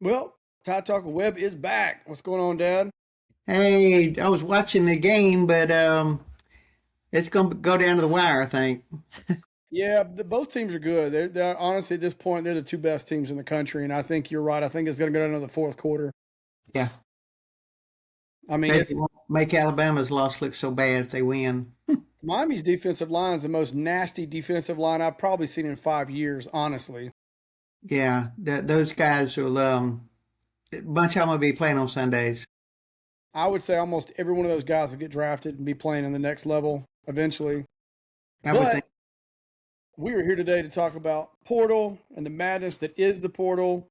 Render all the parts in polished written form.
Well, Tide Talk Web is back. What's going on, Dad? Hey, I was watching the game, but it's going to go down to the wire, I think. Yeah, both teams are good. They're honestly at this point they're the two best teams in the country, and I think you're right. I think it's going to go down to the fourth quarter. Yeah, I mean, make it's it make Alabama's loss look so bad if they win. Miami's defensive line is the most nasty defensive line I've probably seen in 5 years. Honestly, Yeah, those guys will. A bunch of them will be playing on Sundays. I would say almost every one of those guys will get drafted and be playing in the next level eventually. I would But think. we are here today to talk about portal and the madness that is the portal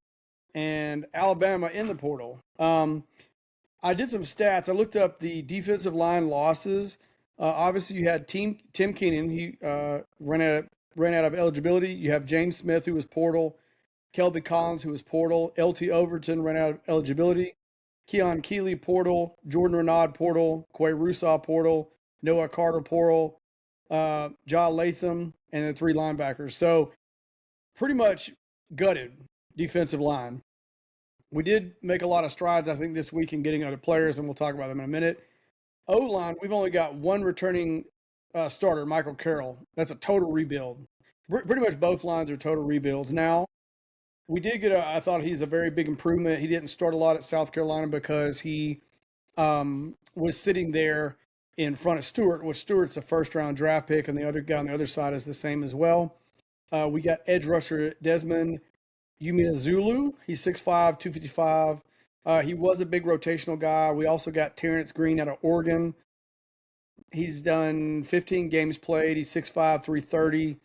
and Alabama in the portal. I did some stats. I looked up the defensive line losses. Obviously, you had Tim Keenan. He ran out of eligibility. You have James Smith, who was portal. Kelby Collins, who was portal. LT Overton ran out of eligibility. Keon Keeley, portal. Jordan Renaud, portal. Quay Rusaw, portal. Noah Carter, portal. John Latham, and the three linebackers. So pretty much gutted defensive line. We did make a lot of strides, I think, this week in getting other players, and we'll talk about them in a minute. O line, we've only got one returning starter, Michael Carroll. That's a total rebuild. Pretty much both lines are total rebuilds. Now, we did get I thought he's a very big improvement. He didn't start a lot at South Carolina because he was sitting there in front of Stewart, which Stewart's a first round draft pick, and the other guy on the other side is the same as well. We got edge rusher Desmond Zulu. He's 6'5", 255. He was a big rotational guy. We also got Terrence Green out of Oregon. He's done 15 games played. He's 6'5", 330.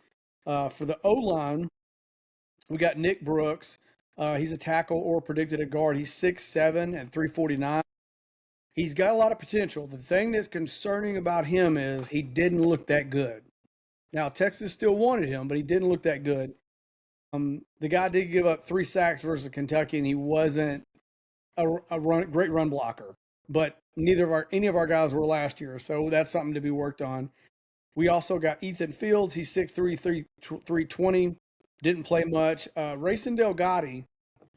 For the O line, we got Nick Brooks. He's a tackle or predicted a guard. He's 6'7" and 349. He's got a lot of potential. The thing that's concerning about him is he didn't look that good. Now, Texas still wanted him, but he didn't look that good. The guy did give up 3 sacks versus Kentucky, and he wasn't great run blocker. But neither of our any of our guys were last year, so that's something to be worked on. We also got Ethan Fields. He's 6'3", 320. Didn't play much. Rayson Delgatti,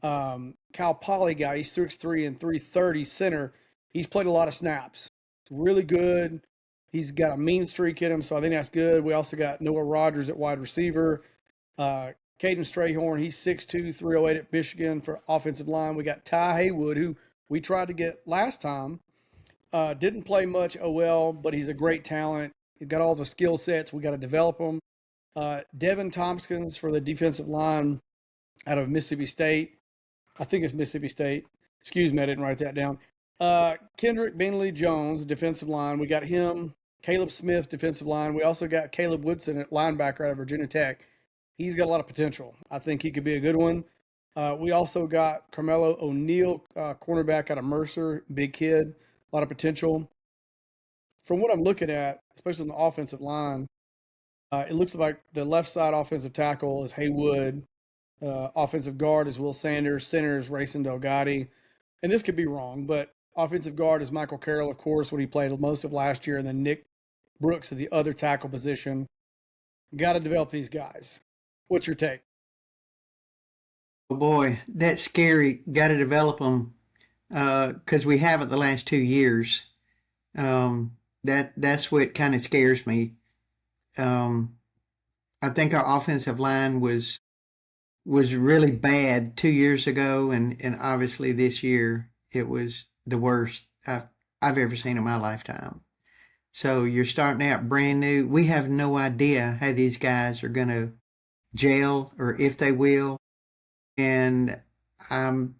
Cal Poly guy. He's 6'3" and 330 center. He's played a lot of snaps. Really good. He's got a mean streak in him, so I think that's good. We also got Noah Rogers at wide receiver. Uh, Caden Strayhorn, he's 6'2", 308 at Michigan for offensive line. We got Ty Haywood, who we tried to get last time. Didn't play much OL, but he's a great talent. He's got all the skill sets. We got to develop them. Devin Tompkins for the defensive line out of Mississippi State. I think it's Mississippi State. Excuse me, I didn't write that down. Kendrick Bentley Jones, defensive line. We got him. Caleb Smith, defensive line. We also got Caleb Woodson at linebacker out of Virginia Tech. He's got a lot of potential. I think he could be a good one. We also got Carmelo O'Neal, cornerback out of Mercer, big kid, a lot of potential. From what I'm looking at, especially on the offensive line, it looks like the left side offensive tackle is Haywood. Offensive guard is Will Sanders. Center is Rayson Delgatti. And this could be wrong, but offensive guard is Michael Carroll, of course, when he played most of last year, and then Nick Brooks at the other tackle position. Got to develop these guys. What's your take? Oh boy, that's scary. Got to develop them because we haven't the last 2 years. That's what kind of scares me. Um, I think our offensive line was really bad 2 years ago, and obviously this year it was the worst I've ever seen in my lifetime. So you're starting out brand new. We have no idea how these guys are going to gel or if they will, and I'm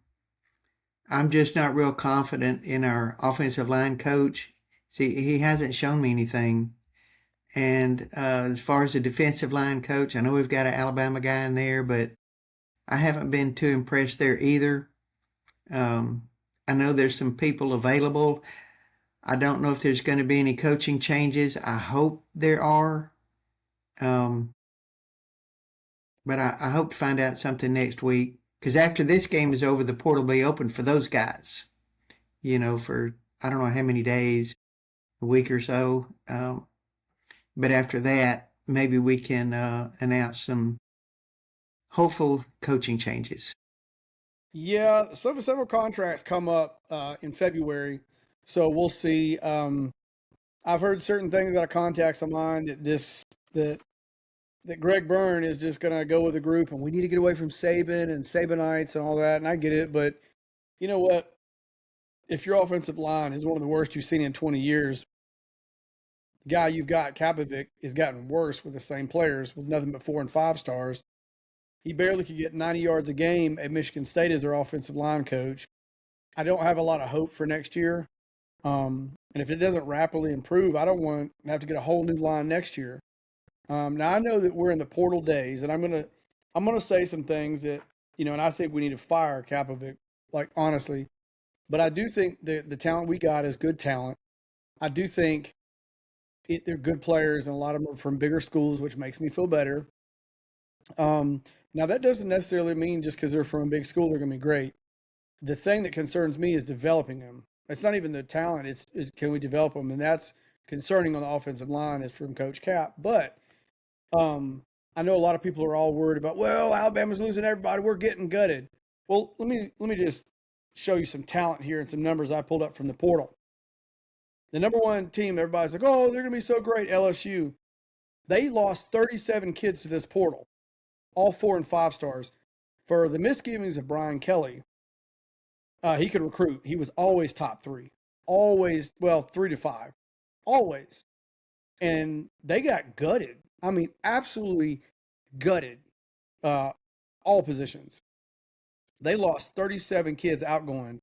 I'm just not real confident in our offensive line coach. See, he hasn't shown me anything. And as far as the defensive line coach, I know we've got an Alabama guy in there, but I haven't been too impressed there either. I know there's some people available. I don't know if there's going to be any coaching changes. I hope there are. Um, but I hope to find out something next week. Because after this game is over, the portal will be open for those guys, for I don't know how many days, a week or so. But after that, maybe we can announce some hopeful coaching changes. Yeah, several contracts come up in February, so we'll see. I've heard certain things out of contacts of mine that that Greg Byrne is just going to go with the group, and we need to get away from Saban and Sabanites and all that. And I get it, but you know what? If your offensive line is one of the worst you've seen in 20 years, the guy you've got, Kapovic, has gotten worse with the same players with nothing but 4 and 5 stars. He barely could get 90 yards a game at Michigan State as their offensive line coach. I don't have a lot of hope for next year. And if it doesn't rapidly improve, I don't want to have to get a whole new line next year. Now I know that we're in the portal days, and I'm gonna say some things that and I think we need to fire Kapovic, like honestly. But I do think that the talent we got is good talent. I do think they're good players, and a lot of them are from bigger schools, which makes me feel better. Now that doesn't necessarily mean just because they're from a big school they're gonna be great. The thing that concerns me is developing them. It's not even the talent; it's can we develop them, and that's concerning on the offensive line is from Coach Cap. But I know a lot of people are all worried about, well, Alabama's losing everybody. We're getting gutted. Well, let me just show you some talent here and some numbers I pulled up from the portal. The number one team, everybody's like, oh, they're going to be so great, LSU. They lost 37 kids to this portal, all 4 and 5 stars. For the misgivings of Brian Kelly, he could recruit. He was always top 3, always, well, 3 to 5, always. And they got gutted. I mean, absolutely gutted all positions. They lost 37 kids outgoing.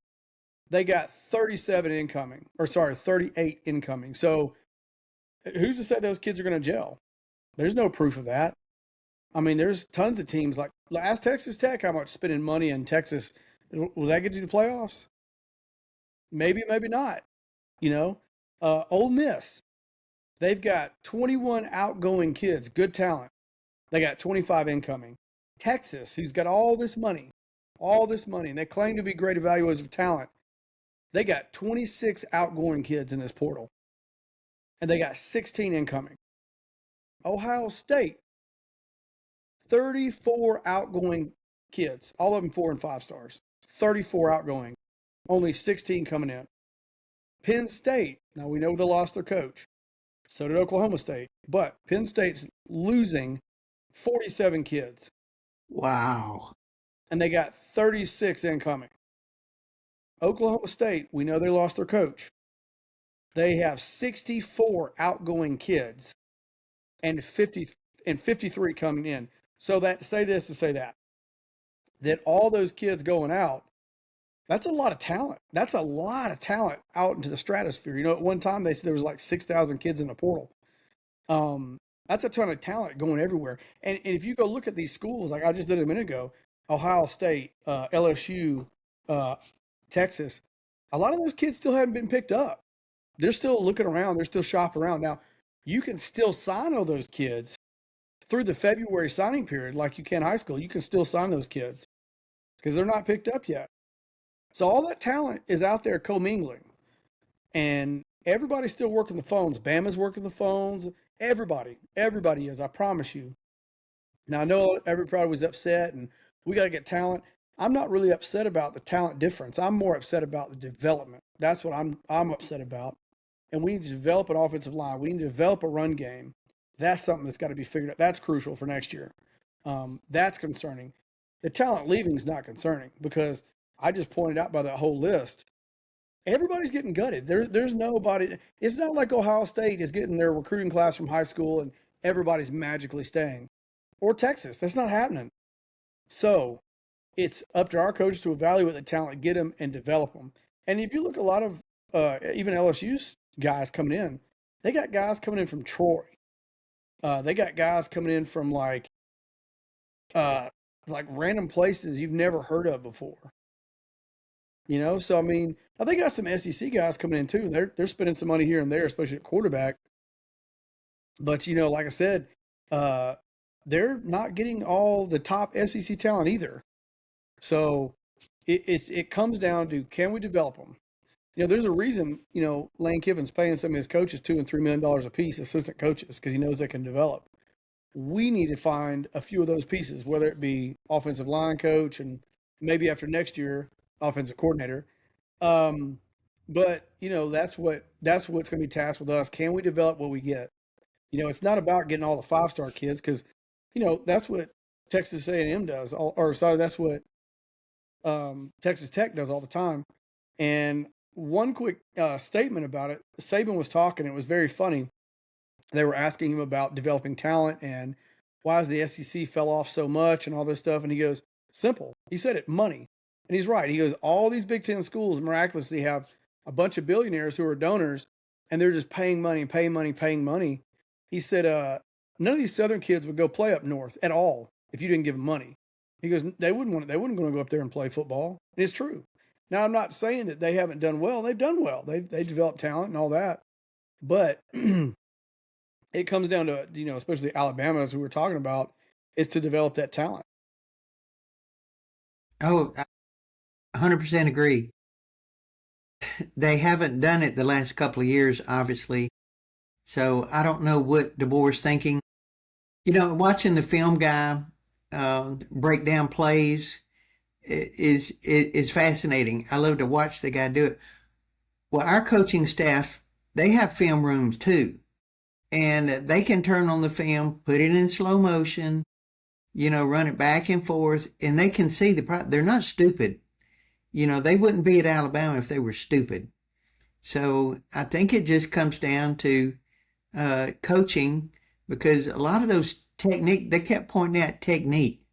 They got 37 incoming, or sorry, 38 incoming. So who's to say those kids are going to gel? There's no proof of that. I mean, there's tons of teams like ask Texas Tech how much spending money in Texas. Will that get you to the playoffs? Maybe, maybe not. Ole Miss, they've got 21 outgoing kids, good talent. They got 25 incoming. Texas, who's got all this money, and they claim to be great evaluators of talent, they got 26 outgoing kids in this portal, and they got 16 incoming. Ohio State, 34 outgoing kids, all of them 4 and 5 stars. 34 outgoing, only 16 coming in. Penn State, now we know they lost their coach. So did Oklahoma State. But Penn State's losing 47 kids. Wow. And they got 36 incoming. Oklahoma State, we know they lost their coach. They have 64 outgoing kids and 53 coming in. So that say this to say that all those kids going out, that's a lot of talent. That's a lot of talent out into the stratosphere. At one time they said there was like 6,000 kids in the portal. That's a ton of talent going everywhere. And if you go look at these schools, like I just did a minute ago, Ohio State, LSU, Texas, a lot of those kids still haven't been picked up. They're still looking around. They're still shopping around. Now, you can still sign all those kids through the February signing period like you can high school. You can still sign those kids because they're not picked up yet. So all that talent is out there commingling. And everybody's still working the phones. Bama's working the phones. Everybody is, I promise you. Now, I know everybody was upset and we got to get talent. I'm not really upset about the talent difference. I'm more upset about the development. That's what I'm upset about. And we need to develop an offensive line. We need to develop a run game. That's something that's got to be figured out. That's crucial for next year. That's concerning. The talent leaving is not concerning because I just pointed out by that whole list, everybody's getting gutted. There's nobody. It's not like Ohio State is getting their recruiting class from high school and everybody's magically staying. Or Texas. That's not happening. So it's up to our coaches to evaluate the talent, get them, and develop them. And if you look at a lot of even LSU's guys coming in, they got guys coming in from Troy. They got guys coming in from like random places you've never heard of before. So I mean, they got some SEC guys coming in too. They're spending some money here and there, especially at quarterback. But like I said, they're not getting all the top SEC talent either. So it comes down to, can we develop them? There's a reason Lane Kiffin's paying some of his coaches $2 and $3 million a piece, assistant coaches, because he knows they can develop. We need to find a few of those pieces, whether it be offensive line coach and maybe after next year, offensive coordinator. Um, but that's what's going to be tasked with us. Can we develop what we get? It's not about getting all the 5-star kids because, that's what Texas A&M does, or sorry, that's what Texas Tech does all the time. And one quick statement about it: Saban was talking. It was very funny. They were asking him about developing talent and why is the SEC fell off so much and all this stuff. And he goes, simple. He said it, money. And he's right. He goes, all these Big Ten schools miraculously have a bunch of billionaires who are donors, and they're just paying money and paying money, paying money. He said, none of these Southern kids would go play up north at all if you didn't give them money. He goes, they wouldn't going to go up there and play football. And it's true. Now, I'm not saying that they haven't done well. They've done well. They developed talent and all that. But it comes down to, especially Alabama, as we were talking about, is to develop that talent. Oh, 100% agree. They haven't done it the last couple of years, obviously. So I don't know what DeBoer's thinking. Watching the film guy break down plays is fascinating. I love to watch the guy do it. Well, our coaching staff, they have film rooms too. And they can turn on the film, put it in slow motion, run it back and forth, and they can see they're not stupid. They wouldn't be at Alabama if they were stupid. So I think it just comes down to coaching, because a lot of those they kept pointing out technique.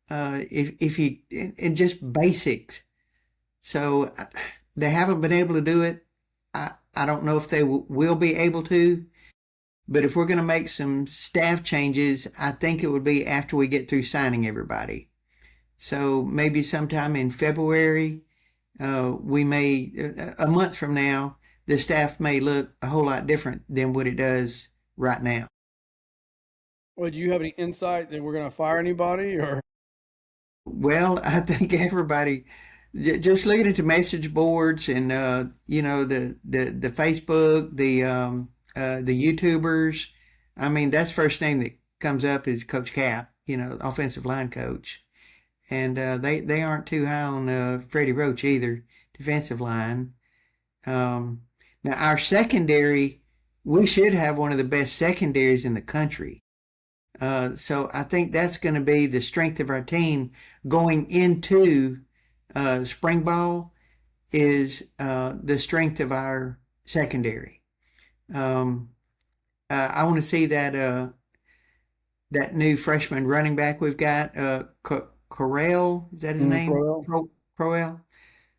If you, and just basics. So they haven't been able to do it. I don't know if they will be able to. But if we're going to make some staff changes, I think it would be after we get through signing everybody. So maybe sometime in February, we may, a month from now, the staff may look a whole lot different than what it does right now. Well, do you have any insight that we're going to fire anybody, or? Well, I think everybody, just looking at the message boards and the Facebook, the YouTubers. I mean, that's the first name that comes up is Coach Cap, offensive line coach. And they aren't too high on Freddie Roach either, defensive line. Now, our secondary, we should have one of the best secondaries in the country. So I think that's going to be the strength of our team going into spring ball is the strength of our secondary. I want to see that new freshman running back we've got, Corral, is that his name? Crowell.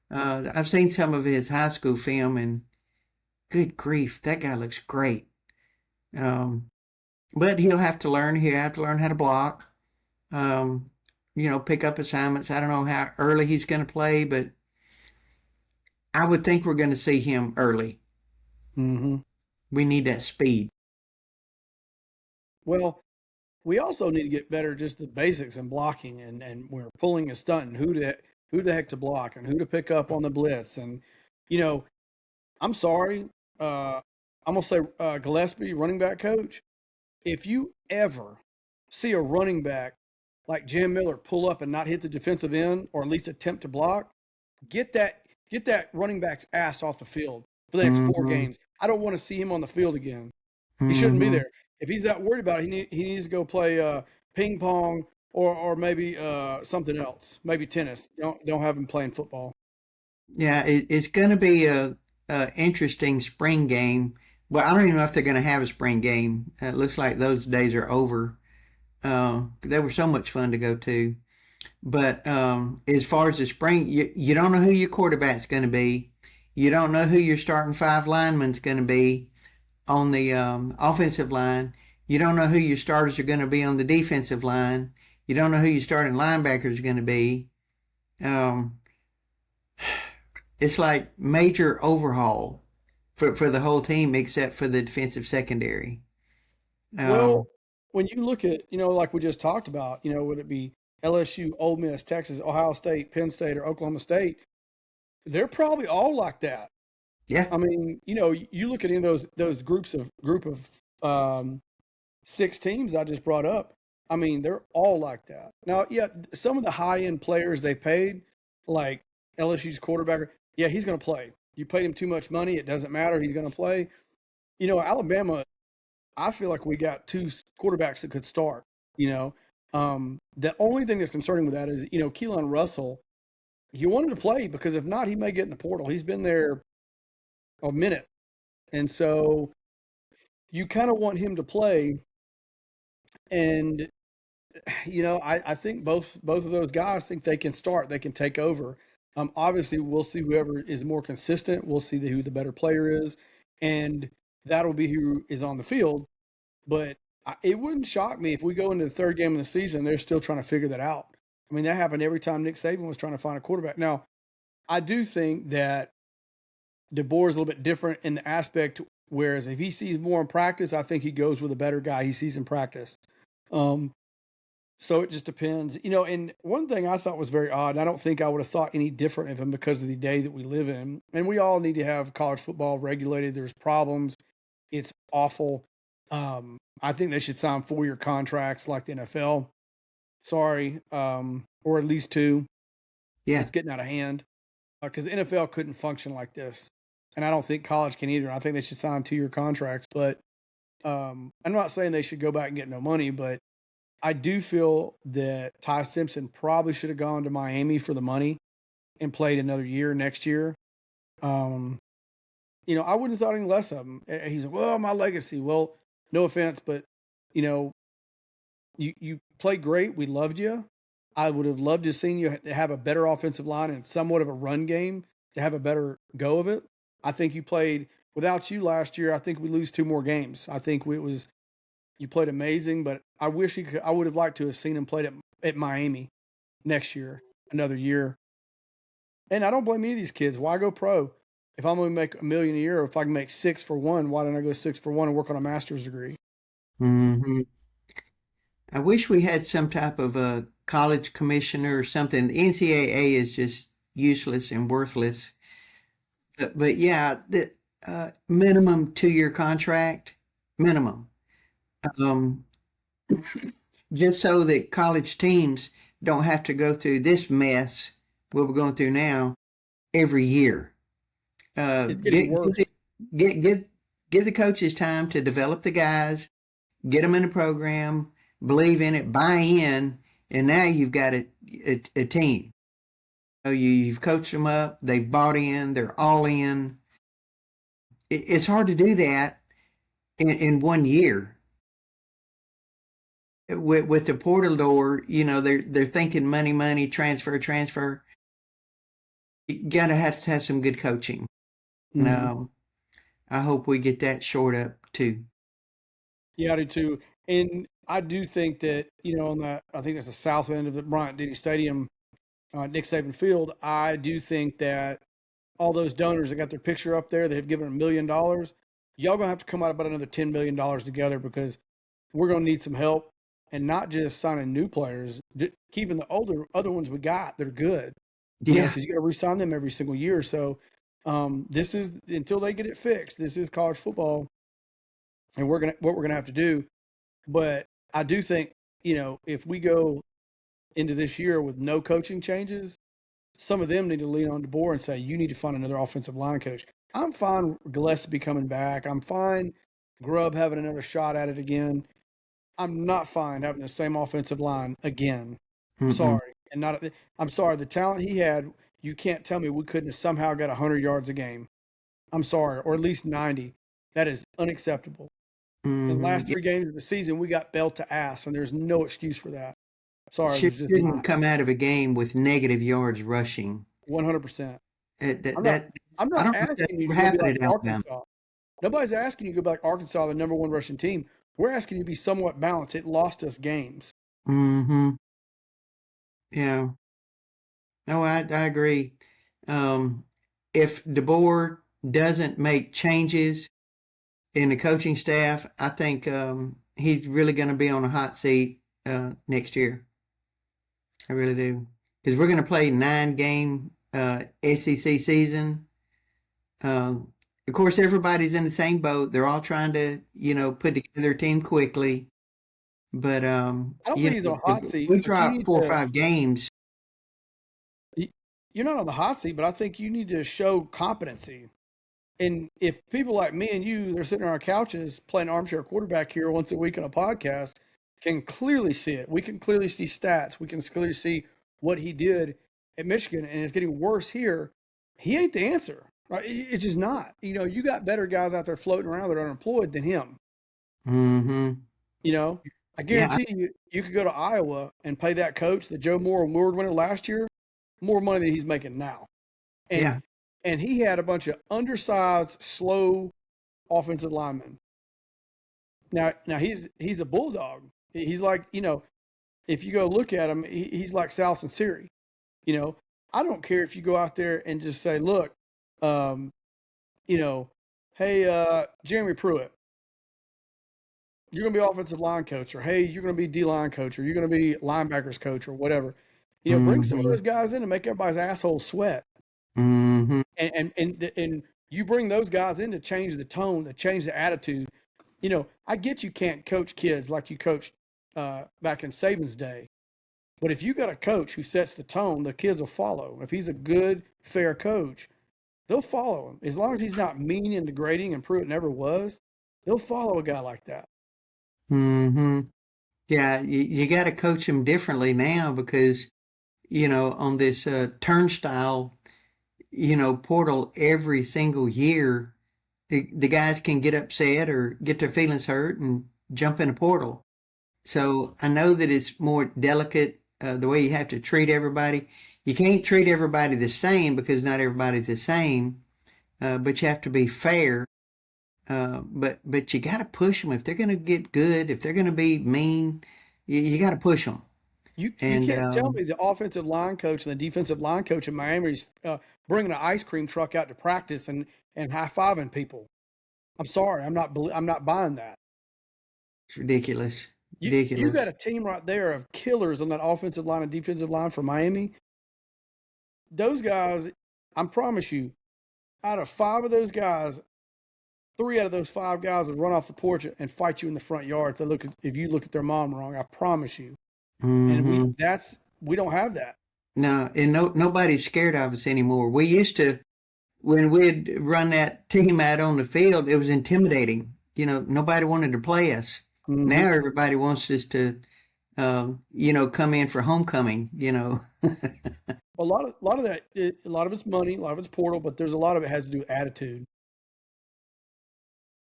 I've seen some of his high school film, and good grief, that guy looks great. But he'll have to learn. He'll have to learn how to block. Pick up assignments. I don't know how early he's going to play, but I would think we're going to see him early. Mm-hmm. We need that speed. Well, we also need to get better just the basics in blocking, and we're pulling and stunting who the heck to block and who to pick up on the blitz. And I'm sorry, I'm gonna say Gillespie, running back coach. If you ever see a running back like Jam Miller pull up and not hit the defensive end, or at least attempt to block, get that running back's ass off the field for the next 4 games. I don't want to see him on the field again. He shouldn't be there. If he's that worried about it, he needs to go play ping pong or maybe something else, maybe tennis. Don't have him playing football. Yeah, it's going to be a interesting spring game. Well, I don't even know if they're going to have a spring game. It looks like those days are over. They were so much fun to go to. But as far as the spring, you don't know who your quarterback's going to be. You don't know who your starting 5 linemen's going to be on the offensive line. You don't know who your starters are going to be on the defensive line. You don't know who your starting linebackers are going to be. It's like major overhaul for the whole team except for the defensive secondary. Well, when you look at, like we just talked about, would it be LSU, Ole Miss, Texas, Ohio State, Penn State, or Oklahoma State, they're probably all like that. Yeah. I mean, you look at any of those group of 6 teams I just brought up. I mean, they're all like that. Now, yeah, some of the high end players they paid, like LSU's quarterback, yeah, he's going to play. You paid him too much money, it doesn't matter. He's going to play. Alabama, I feel like we got two quarterbacks that could start. The only thing that's concerning with that is, Keelan Russell, he wanted to play because if not, he may get in the portal. He's been there a minute. And so you kind of want him to play. And I think both of those guys think they can start, they can take over. Obviously, we'll see whoever is more consistent. We'll see who the better player is, and that'll be who is on the field. But it wouldn't shock me if we go into the third game of the season, they're still trying to figure that out. I mean, that happened every time Nick Saban was trying to find a quarterback. Now, I do think that DeBoer is a little bit different in the aspect, whereas if he sees more in practice, I think he goes with a better guy he sees in practice. So it just depends. And one thing I thought was very odd, and I don't think I would have thought any different of him because of the day that we live in. And we all need to have college football regulated. There's problems. It's awful. I think they should sign 4-year contracts like the NFL. Sorry. Or at least 2. Yeah. It's getting out of hand. Because the NFL couldn't function like this. And I don't think college can either. I think they should sign 2-year contracts. But I'm not saying they should go back and get no money, but I do feel that Ty Simpson probably should have gone to Miami for the money and played another year next year. I wouldn't have thought any less of him. He's like, well, my legacy. Well, no offense, but, you played great. We loved you. I would have loved to have seen you have a better offensive line and somewhat of a run game to have a better go of it. I think you played without you last year. I think we lose 2 more games. I think you played amazing, but I wish I would have liked to have seen him play at Miami next year, another year. And I don't blame any of these kids. Why go pro? If I'm going to make $1 million a year, or if I can make 6 for 1, why don't I go 6 for 1 and work on a master's degree? Mm-hmm. I wish we had some type of a college commissioner or something. The NCAA is just useless and worthless. But yeah, the minimum 2-year contract, minimum. Just so that college teams don't have to go through this mess what we're going through now every year. It's getting worse. Give the coaches time to develop the guys, get them in the program, believe in it, buy in, and now you've got a team. You've coached them up, they've bought in, they're all in. It's hard to do that in 1 year. With the portal door, they're thinking money, transfer. You gotta have to have some good coaching. Mm-hmm. I hope we get that shored up too. Yeah, I do too. And I do think that, I think it's the south end of the Bryant-Denny Stadium, Nick Saban Field. I do think that all those donors that got their picture up there that have given $1 million, y'all gonna have to come out about another $10 million together, because we're gonna need some help, and not just signing new players, keeping the other ones we got. They're good. Yeah, because you got to re-sign them every single year. So this is, until they get it fixed, this is college football, and what we're gonna have to do. But I do think, if we go into this year with no coaching changes, some of them need to lean on DeBoer and say, you need to find another offensive line coach. I'm fine Gillespie coming back. I'm fine Grubb having another shot at it again. I'm not fine having the same offensive line again. Mm-mm. Sorry. I'm sorry. The talent he had, you can't tell me we couldn't have somehow got 100 yards a game. I'm sorry. Or at least 90. That is unacceptable. Mm-hmm. In the last 3 games of the season, we got belt to ass, and there's no excuse for that. Sorry. Shouldn't come out of a game with negative yards rushing. 100%. I'm not asking you to go be like Arkansas. Nobody's asking you to go be like Arkansas, the number 1 rushing team. We're asking you to be somewhat balanced. It lost us games. Mm-hmm. Yeah. No, I agree. If DeBoer doesn't make changes in the coaching staff, I think he's really going to be on a hot seat next year. I really do. Because we're going to play 9-game SEC season. Of course, everybody's in the same boat. They're all trying to, put together a team quickly. But I don't think he's on a hot if seat, we but you drop need 4 or 5 games. y- you're not on the hot seat, but I think you need to show competency. And if people like me and you, they're sitting on our couches playing armchair quarterback here once a week on a podcast, can clearly see it. We can clearly see stats. We can clearly see what he did at Michigan, and it's getting worse here. He ain't the answer. Right? It's just not. You got better guys out there floating around that are unemployed than him. Hmm. You know, I Yeah, guarantee you could go to Iowa and pay that coach, the Joe Moore award winner last year, more money than he's making now. And yeah. and he had a bunch of undersized, slow offensive linemen. Now he's a bulldog. He's like, if you go look at him, he's like Sal Sinceri. You know, I don't care if you go out there and just say, look, um, you know, hey, Jeremy Pruitt, you're going to be offensive line coach, or hey, you're going to be D line coach, or you're going to be linebackers coach, or whatever. Bring some of Hmm. those guys in and make everybody's asshole sweat. Hmm. And you bring those guys in to change the tone, to change the attitude. I get you can't coach kids like you coached back in Saban's day, but if you got a coach who sets the tone, the kids will follow. If he's a good, fair coach, they'll follow him. As long as he's not mean and degrading, and Pruitt never was, they'll follow a guy like that. Hmm. Yeah, you got to coach them differently now because, on this turnstile, portal every single year, the guys can get upset or get their feelings hurt and jump in a portal. So I know that it's more delicate the way you have to treat everybody. You can't treat everybody the same because not everybody's the same, but you have to be fair. But you got to push them if they're going to get good. If they're going to be mean, you got to push them. You And can't tell me the offensive line coach and the defensive line coach in Miami is bringing an ice cream truck out to practice and high fiving people. I'm sorry, I'm not buying that. it's ridiculous, You got ridiculous. a team right there of killers on that offensive line and defensive line for Miami. Those guys, I promise you, out of five of those guys, three out of those five guys will run off the porch and fight you in the front yard if you look at their mom wrong. I promise you. And Hmm. we don't have that. No, and nobody's scared of us anymore. We used to, when we'd run that team out on the field, it was intimidating. Nobody wanted to play us. Hmm. Now everybody wants us to, come in for homecoming. A lot of it's money, a lot of it's portal, but there's a lot of it has to do with attitude.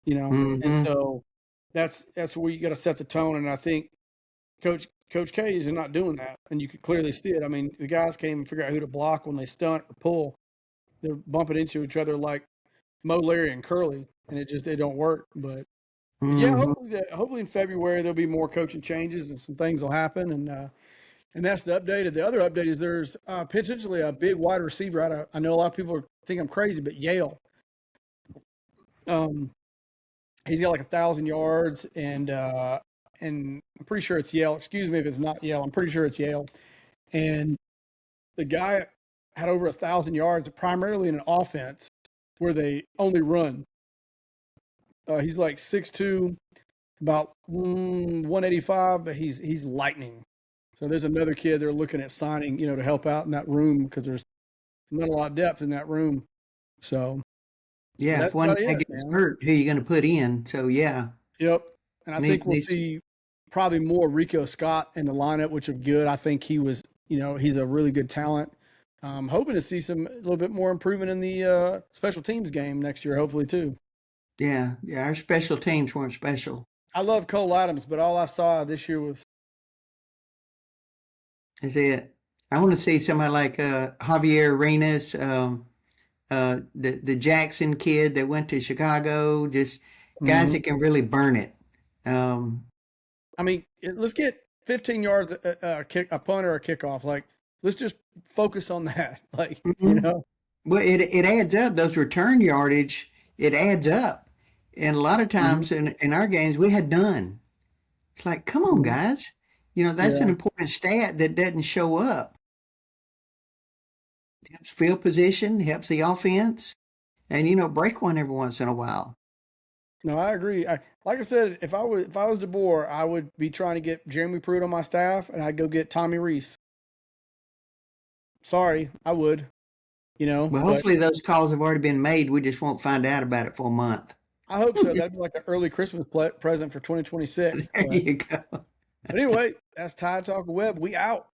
And Hmm. so that's where you got to set the tone. And I think Coach K is not doing that, and you could clearly see it. I mean, the guys can't even figure out who to block when they stunt or pull. They're bumping into each other like Mo, Larry, and Curly, and it don't work. But yeah, Hmm. hopefully in February there'll be more coaching changes and some things will happen. And that's the update. The other update is there's potentially a big wide receiver. I know a lot of people think I'm crazy, but Yale. Um, he's got like 1,000 yards, and I'm pretty sure it's Yale. Excuse me if it's not Yale. I'm pretty sure it's Yale. And the guy had over 1,000 yards, primarily in an offense where they only run. He's like 6'2", about 185, but he's lightning. So there's another kid they're looking at signing, to help out in that room because there's not a lot of depth in that room. So Yeah, if that's one about guy it, gets man. hurt, who are you going to put in? So yeah, Yep. And I think we'll these. see probably more Rico Scott in the lineup, which is good. I think he's a really good talent. Hoping to see a little bit more improvement in the special teams game next year, hopefully too. Yeah, yeah. Our special teams weren't special. I love Cole Adams, but all I saw this year was That's it. I want to see somebody like Javier Arenas, the Jackson kid that went to Chicago. Just guys Mhm. that can really burn it. Um, I mean, let's get 15 yards a punt or a kickoff. Like, let's just focus on that. Like, mhm. Well, it adds up. Those return yardage, it adds up. And a lot of Mhm. times in our games, we had none. It's like, come on, Mhm. guys. That's an Yeah. important stat that doesn't show up. It helps field position, helps the offense, and break one every once in a while. No, I agree. Like I said, if I was DeBoer, I would be trying to get Jeremy Pruitt on my staff, and I'd go get Tommy Reese. Sorry, I would, Well, but hopefully those calls have already been made. We just won't find out about it for a month. I hope so. That'd be like an early Christmas present for 2026. There you go. But anyway, that's Tide Talk Web. We out.